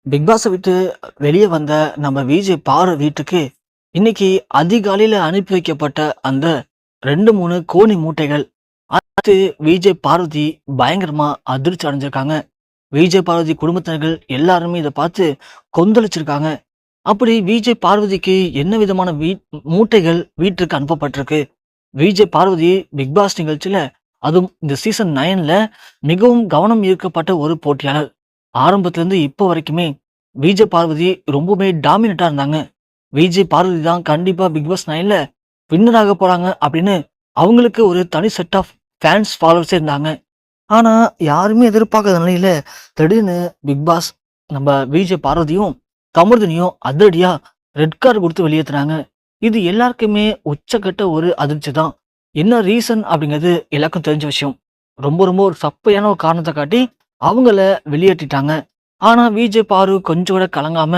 Big பாஸ விட்டு வெளிய வந்த நம்ம விஜய் பாரு வீட்டுக்கு, இன்னைக்கு அதிகாலையில அனுப்பி வைக்கப்பட்ட அந்த 2, 3 கோழி மூட்டைகள். அடுத்து விஜய் பார்வதி பயங்கரமா அதிர்ச்சி அடைஞ்சிருக்காங்க. விஜய் பார்வதி குடும்பத்தினர்கள் எல்லாருமே இத பார்த்து கொந்தளிச்சிருக்காங்க. அப்படி விஜய் பார்வதிக்கு என்ன விதமான மூட்டைகள் வீட்டிற்கு அனுப்பப்பட்டிருக்கு? விஜய் பார்வதி பிக் பாஸ் நிகழ்ச்சியில, அதுவும் இந்த சீசன் 9ல மிகவும் கவனம் ஈர்க்கப்பட்ட ஒரு போட்டியாளர். ஆரம்பத்திலேருந்து இப்போ வரைக்குமே விஜய் பார்வதி ரொம்பவுமே டாமினேட்டா இருந்தாங்க. விஜய் பார்வதி தான் கண்டிப்பா பிக் பாஸ் 9ல வின்னர் ஆக போறாங்க அப்படின்னு அவங்களுக்கு ஒரு தனி செட் ஆஃப் ஃபேன்ஸ் ஃபாலோவர்ஸே இருந்தாங்க. ஆனா யாருமே எதிர்பார்க்காத நிலையில திடீர்னு பிக் பாஸ் நம்ம விஜய் பார்வதியும் கமருதினியும் அதிரடியா ரெட் கார்டு கொடுத்து வெளியேத்துறாங்க. இது எல்லாருக்குமே உச்சக்கட்ட ஒரு அதிர்ச்சி தான். என்ன ரீசன் அப்படிங்கிறது எல்லாருக்கும் தெரிஞ்ச விஷயம். ரொம்ப ரொம்ப ஒரு சப்பையான ஒரு காரணத்தை காட்டி அவங்கள வெளியேற்றிட்டாங்க. ஆனா விஜய் பாரு கொஞ்சம் கூட கலங்காம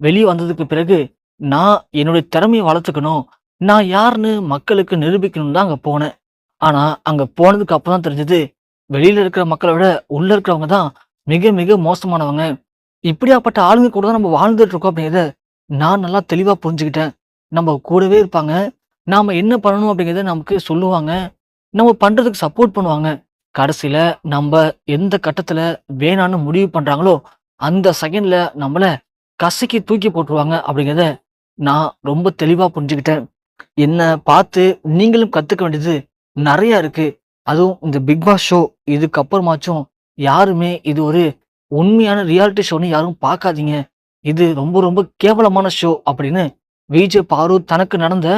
வெளியே வந்ததுக்கு பிறகு, நான் என்னுடைய திறமையை வளர்த்துக்கணும், நான் யாருன்னு மக்களுக்கு நிரூபிக்கணும் தான் அங்க போனேன். ஆனா அங்க போனதுக்கு அப்புறம் தான் தெரிஞ்சது, வெளியில இருக்கிற மக்களை விட உள்ள இருக்கிறவங்க தான் மிக மிக மோசமானவங்க. இப்படியாப்பட்ட ஆளுங்க கூட தான் நம்ம வாழ்ந்துட்டு இருக்கோம் அப்படிங்கிறத நான் நல்லா தெளிவா புரிஞ்சுக்கிட்டேன். நம்ம கூடவே இருப்பாங்க, நாம என்ன பண்ணணும் அப்படிங்கிறத நமக்கு சொல்லுவாங்க, நம்ம பண்றதுக்கு சப்போர்ட் பண்ணுவாங்க. கடைசியில நம்ம எந்த கட்டத்துல வேணான்னு முடிவு பண்றாங்களோ அந்த செகண்ட்ல நம்மள கசக்கி தூக்கி போட்டுருவாங்க அப்படிங்கிறத நான் ரொம்ப தெளிவா புரிஞ்சுக்கிட்டேன். என்ன பார்த்து நீங்களும் கத்துக்க வேண்டியது நிறைய இருக்கு. அதுவும் இந்த பிக் பாஸ் ஷோ இதுக்கப்புறமாச்சும் யாருமே இது ஒரு உண்மையான ரியாலிட்டி ஷோன்னு யாரும் பார்க்காதீங்க. இது ரொம்ப ரொம்ப கேவலமான ஷோ அப்படின்னு விஜய் பாரு தனக்கு நடந்த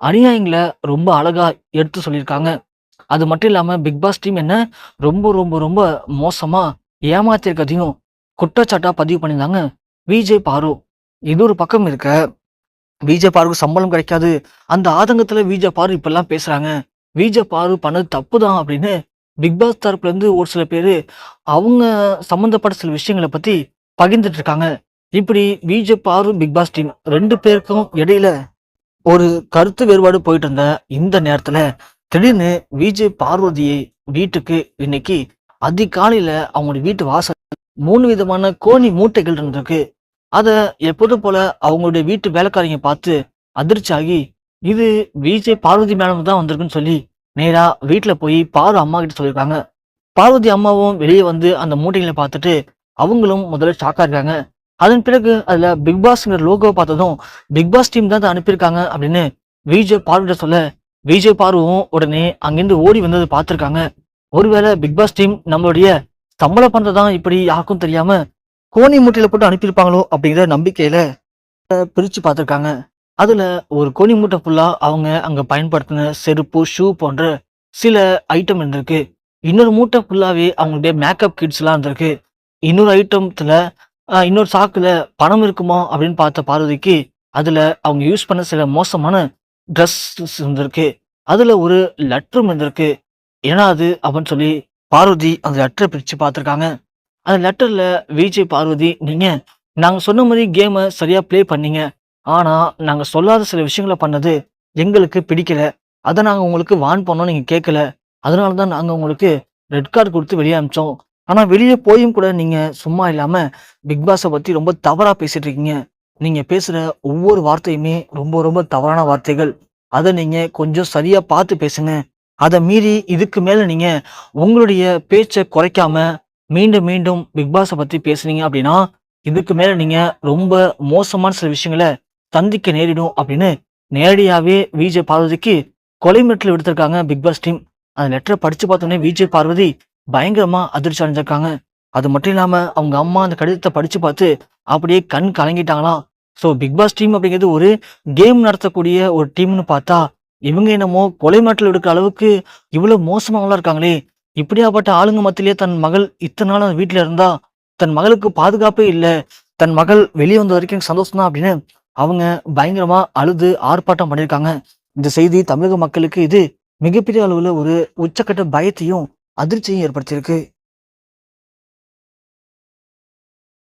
அநியாயங்களை ரொம்ப அழகா எடுத்து சொல்லியிருக்காங்க. அது மட்டும் இல்லாம பிக் பாஸ் டீம் என்ன ரொம்ப ரொம்ப ரொம்ப மோசமா ஏமாத்திருக்கதையும் குற்றச்சாட்டா பதிவு பண்ணியிருந்தாங்க விஜய் பாரு. இது ஒரு பக்கம் இருக்க, விஜய் பாருக்கு சம்பளம் கிடைக்காது அந்த ஆதங்கத்துல விஜய் பாரு இப்பெல்லாம் பேசுறாங்க. விஜய் பாரு பண்ணது தப்பு தான் அப்படின்னு பிக் பாஸ் தரப்புல இருந்து ஒரு சில பேரு அவங்க சம்பந்தப்பட்ட சில விஷயங்களை பத்தி பகிர்ந்துட்டு இருக்காங்க. இப்படி விஜய் பாரு பிக் பாஸ் டீம் 2 பேருக்கும் இடையில ஒரு கருத்து வேறுபாடு போயிட்டு இருந்த இந்த நேரத்துல திடீர்னு விஜய் பார்வதியை வீட்டுக்கு இன்னைக்கு அதிகாலையில அவங்களுடைய வீட்டு வாசல் 3 விதமான கோழி மூட்டைகள் இருந்திருக்கு. அத எப்போதும் போல அவங்களுடைய வீட்டு வேலைக்காரங்க பார்த்து அதிர்ச்சி ஆகி, இது விஜய் பார்வதி மேடம் தான் வந்திருக்குன்னு சொல்லி நேரா வீட்டுல போய் பாரு அம்மா கிட்ட சொல்லியிருக்காங்க. பார்வதி அம்மாவும் வெளியே வந்து அந்த மூட்டைகளை பார்த்துட்டு அவங்களும் முதல்ல ஷாக்கா இருக்காங்க. அதன் பிறகு அதுல பிக் பாஸ்ங்கிற லோகோ பார்த்ததும் பிக் பாஸ் டீம் தான் அனுப்பியிருக்காங்க அப்படின்னு விஜய் பார்வதிட்ட சொல்ல, விஜய் பார்வும் உடனே அங்கிருந்து ஓடி வந்தது பார்த்திருக்காங்க. ஒருவேளை பிக் பாஸ் டீம் நம்மளுடைய சம்பள பணத்தை தான் இப்படி யாருக்கும் தெரியாம கோணி மூட்டையில போட்டு அனுப்பியிருப்பாங்களோ அப்படிங்கிற நம்பிக்கையில பிரிச்சு பார்த்திருக்காங்க. அதுல ஒரு கோணி மூட்டை ஃபுல்லா அவங்க அங்க பயன்படுத்தின செருப்பு, ஷூ போன்ற சில ஐட்டம் இருந்திருக்கு. இன்னொரு மூட்டை ஃபுல்லாவே அவங்களுடைய மேக்கப் கிட்ஸ் எல்லாம் இருந்திருக்கு. இன்னொரு ஐட்டத்துல இன்னொரு சாக்குல பணம் இருக்குமா அப்படின்னு பார்த்த பார்வதிக்கு அதுல அவங்க யூஸ் பண்ண சில மோசமான ட்ரெஸ் இருந்திருக்கு. அதுல ஒரு லெட்டரும் இருந்திருக்கு. ஏன்னா அது அப்படின்னு சொல்லி பார்வதி அந்த லெட்டரை பிரிச்சு பார்த்திருக்காங்க. அந்த லெட்டர்ல விஜய் பார்வதி, நீங்க நாங்க சொன்ன மாதிரி கேமை சரியா ப்ளே பண்ணீங்க, ஆனா நாங்க சொல்லாத சில விஷயங்களை பண்ணது எங்களுக்கு பிடிக்கல, அதை நாங்க உங்களுக்கு வார்ன் பண்ணோம், நீங்க கேட்கல, அதனாலதான் நாங்க உங்களுக்கு ரெட் கார்டு கொடுத்து வெளியே அனுப்பிச்சோம். ஆனா வெளியே போயும் கூட நீங்க சும்மா இல்லாம பிக் பாஸை பத்தி ரொம்ப தவறா பேசிட்டு இருக்கீங்க. நீங்க பேசுற ஒவ்வொரு வார்த்தையுமே ரொம்ப ரொம்ப தவறான வார்த்தைகள். அதை நீங்க கொஞ்சம் சரியா பார்த்து பேசுங்க. அதை மீறி இதுக்கு மேல நீங்க உங்களுடைய பேச்சை குறைக்காம மீண்டும் மீண்டும் பிக் பாஸை பத்தி பேசுனீங்க அப்படின்னா இதுக்கு மேல நீங்க ரொம்ப மோசமான சில விஷயங்களை சந்திக்க நேரிடும் அப்படின்னு நேரடியாவே விஜய் பார்வதிக்கு கொலை மிரட்டல் விடுத்திருக்காங்க பிக் பாஸ் டீம். அந்த லெட்டரை படிச்சு பார்த்தோன்னே விஜய் பார்வதி பயங்கரமா அதிர்ச்சி அடைஞ்சிருக்காங்க. அது மட்டும் இல்லாம அவங்க அம்மா அந்த கடிதத்தை படிச்சு பார்த்து அப்படியே கண் கலங்கிட்டாங்களாம். ஸோ பிக் பாஸ் டீம் அப்படிங்கிறது ஒரு கேம் நடத்தக்கூடிய ஒரு டீம்னு பார்த்தா இவங்க என்னமோ கொலை மிரட்டல் விடுக்கிற அளவுக்கு இவ்வளவு மோசமாவெல்லாம் இருக்காங்களே. இப்படியாப்பட்ட ஆளுங்க மத்தியிலேயே தன் மகள் இத்தனை நாள் அந்த வீட்டுல இருந்தா தன் மகளுக்கு பாதுகாப்பே இல்லை, தன் மகள் வெளியே வந்த வரைக்கும் சந்தோஷம் தான் அப்படின்னு அவங்க பயங்கரமா அழுது ஆர்ப்பாட்டம் பண்ணியிருக்காங்க. இந்த செய்தி தமிழக மக்களுக்கு இது மிகப்பெரிய அளவுல ஒரு உச்சக்கட்ட பயத்தையும் அதிர்ச்சியும் ஏற்படுத்தியிருக்கு.